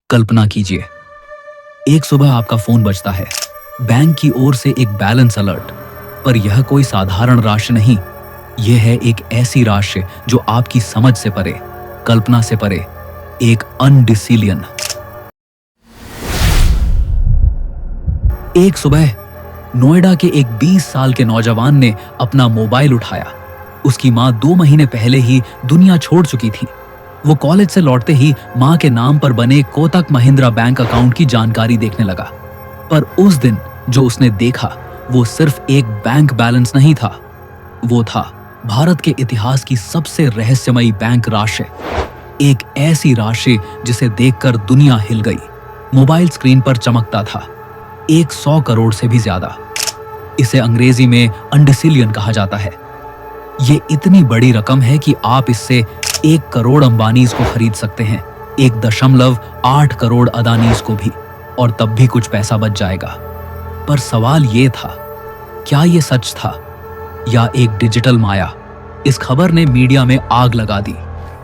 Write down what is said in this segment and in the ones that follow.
कल्पना कीजिए, एक सुबह आपका फोन बजता है, बैंक की ओर से एक बैलेंस अलर्ट। पर यह कोई साधारण राशि नहीं, यह है एक ऐसी राशि जो आपकी समझ से परे, कल्पना से परे, एक अनडिसिलियन। एक सुबह नोएडा के एक 20 साल के नौजवान ने अपना मोबाइल उठाया। उसकी मां 2 महीने पहले ही दुनिया छोड़ चुकी थी। वो कॉलेज से लौटते ही मां के नाम पर बने कोटक महिंद्रा बैंक अकाउंट की जानकारी देखने लगा। पर उस दिन जो उसने देखा वो सिर्फ एक बैंक बैलेंस नहीं था, वो था भारत के इतिहास की सबसे रहस्यमयी बैंक राशि। एक ऐसी राशि जिसे देखकर दुनिया हिल गई। मोबाइल स्क्रीन पर चमकता था 100 करोड़ से भी ज्यादा। इसे अंग्रेजी में अनडिसिलियन कहा जाता है। ये इतनी बड़ी रकम है कि आप इससे 1 करोड़ अंबानीज को खरीद सकते हैं, 1.8 करोड़ अदानीज को भी, और तब भी कुछ पैसा बच जाएगा। पर सवाल ये था, क्या ये सच था या एक डिजिटल माया? इस खबर ने मीडिया में आग लगा दी।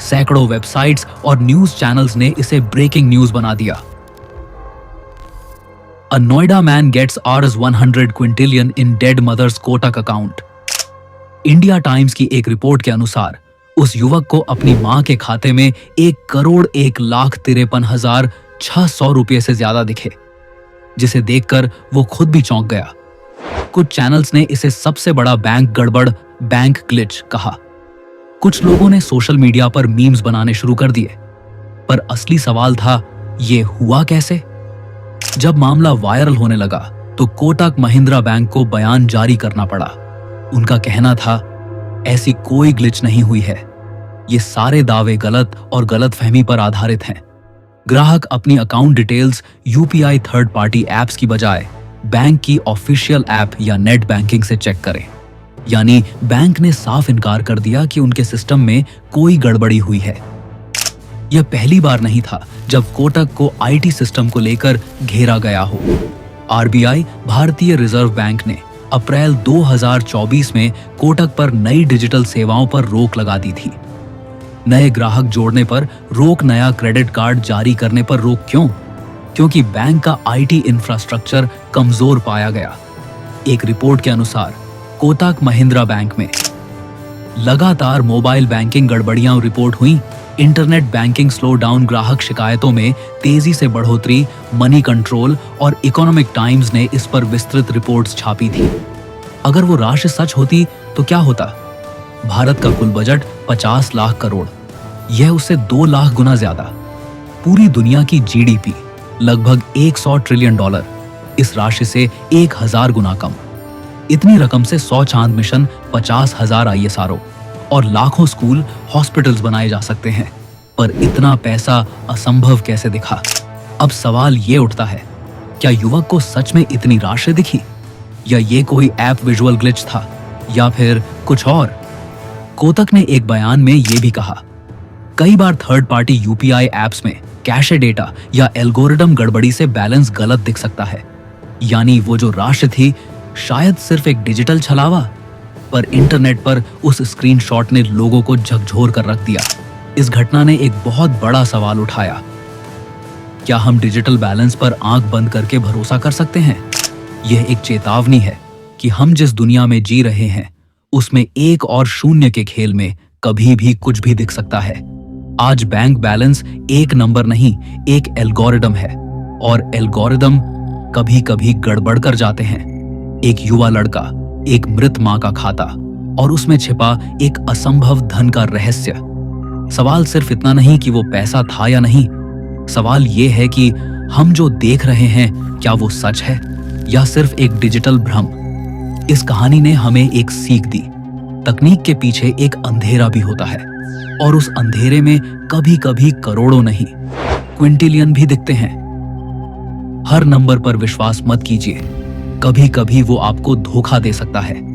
सैकड़ों वेबसाइट्स और न्यूज चैनल्स ने इसे ब्रेकिंग न्यूज बना दिया। A Noida man gets Rs 100 quintillion in dead mother's Kotak account। India times की एक रिपोर्ट के अनुसार उस युवक को अपनी मां के खाते में 1,01,53,600 रुपये से ज्यादा दिखे, जिसे देखकर वो खुद भी चौंक गया। कुछ चैनल्स ने इसे सबसे बड़ा बैंक गड़बड़, बैंक ग्लिच कहा। कुछ लोगों ने सोशल मीडिया पर मीम्स बनाने शुरू कर दिए। पर असली सवाल था, ये हुआ कैसे? जब मामला वायरल होने लगा तो कोटक महिंद्रा बैंक को बयान जारी करना पड़ा। उनका कहना था, ऐसी कोई ग्लिच नहीं हुई है, ये सारे दावे गलत और गलतफहमी पर आधारित हैं। ग्राहक अपनी account details UPI third party apps की बजाय बैंक की ऑफिशियल ऐप या नेट बैंकिंग से चेक करें। यानी बैंक ने साफ इनकार कर दिया कि उनके सिस्टम में कोई गड़बड़ी हुई है। यह पहली बार नहीं था जब कोटक को आईटी सिस्टम को लेकर घेरा गया हो। आरबीआई, भारतीय रिजर्व बैंक ने अप्रैल 2024 में कोटक पर नई डिजिटल सेवाओं पर रोक लगा दी थी। नए ग्राहक जोड़ने पर रोक, नया क्रेडिट कार्ड जारी करने पर रोक। क्यों? क्योंकि बैंक का आईटी इंफ्रास्ट्रक्चर कमजोर पाया गया। एक रिपोर्ट के अनुसार कोटक महिंद्रा बैंक में लगातार मोबाइल बैंकिंग गड़बड़ियां रिपोर्ट हुई। इंटरनेट बैंकिंग स्लो डाउन, ग्राहक शिकायतों में तेजी से बढ़ोतरी। मनी कंट्रोल और इकोनॉमिक टाइम्स ने इस पर विस्तृत रिपोर्ट्स छापी थी। अगर वो राशि सच होती तो क्या होता? भारत का कुल बजट 50 लाख करोड़, यह उससे 2 लाख गुना ज्यादा। पूरी दुनिया की जीडीपी लगभग 100 ट्रिलियन डॉलर, इस राशि से 1000 गुना कम। इतनी रकम से 100 चांद मिशन, 50,000 ISRO और लाखों स्कूल, हॉस्पिटल्स बनाए जा सकते हैं। पर इतना पैसा असंभव कैसे दिखा? अब सवाल ये उठता है, क्या युवक को सच में इतनी राशि दिखी, या ये कोई ऐप विजुअल ग्लिच था, या फिर कुछ और? कोटक ने एक बयान में ये भी कहा, कई बार थर्ड पार्टी यूपीआई एप्स में कैशे डेटा या एल्गोरिदम गड़बड़ी से बैलेंस गलत दिख सकता है। यानी वो जो राशि थी शायद सिर्फ एक डिजिटल छलावा, पर इंटरनेट पर उस स्क्रीनशॉट ने लोगों को झकझोर कर रख दिया। इस घटना ने एक बहुत बड़ा सवाल उठाया, क्या हम डिजिटल बैलेंस पर आंख बंद करके भरोसा कर सकते हैं? यह एक चेतावनी है कि हम जिस दुनिया में जी रहे हैं उसमें 1 और 0 के खेल में कभी भी कुछ भी दिख सकता है। आज बैंक बैलेंस एक नंबर नहीं, एक एल्गोरिदम है, और एल्गोरिदम कभी कभी गड़बड़ कर जाते हैं। एक युवा लड़का, एक मृत मां का खाता और उसमें छिपा एक असंभव धन का रहस्य। सवाल सिर्फ इतना नहीं कि वो पैसा था या नहीं, सवाल ये है कि हम जो देख रहे हैं क्या वो सच है या सिर्फ एक डिजिटल भ्रम। इस कहानी ने हमें एक सीख दी, तकनीक के पीछे एक अंधेरा भी होता है, और उस अंधेरे में कभी कभी करोड़ों नहीं, क्विंटिलियन भी दिखते हैं। हर नंबर पर विश्वास मत कीजिए, कभी कभी वो आपको धोखा दे सकता है।